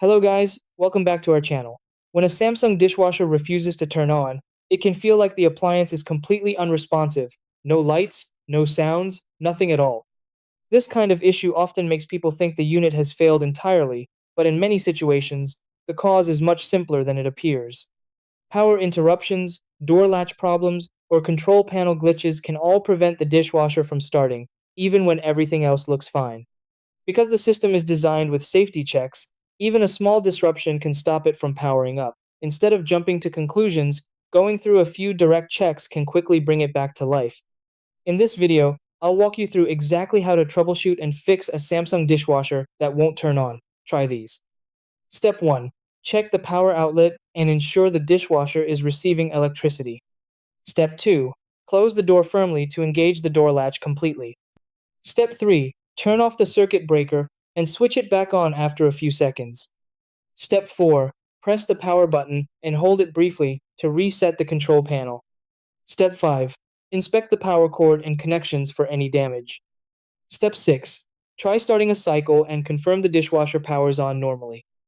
Hello guys, welcome back to our channel. When a Samsung dishwasher refuses to turn on, it can feel like the appliance is completely unresponsive. No lights, no sounds, nothing at all. This kind of issue often makes people think the unit has failed entirely, but in many situations, the cause is much simpler than it appears. Power interruptions, door latch problems, or control panel glitches can all prevent the dishwasher from starting, even when everything else looks fine. Because the system is designed with safety checks, even a small disruption can stop it from powering up. Instead of jumping to conclusions, going through a few direct checks can quickly bring it back to life. In this video, I'll walk you through exactly how to troubleshoot and fix a Samsung dishwasher that won't turn on. Try these. Step 1. Check the power outlet and ensure the dishwasher is receiving electricity. Step 2. Close the door firmly to engage the door latch completely. Step 3. Turn off the circuit breaker and switch it back on after a few seconds. Step 4. Press the power button and hold it briefly to reset the control panel. Step 5. Inspect the power cord and connections for any damage. Step 6. Try starting a cycle and confirm the dishwasher powers on normally.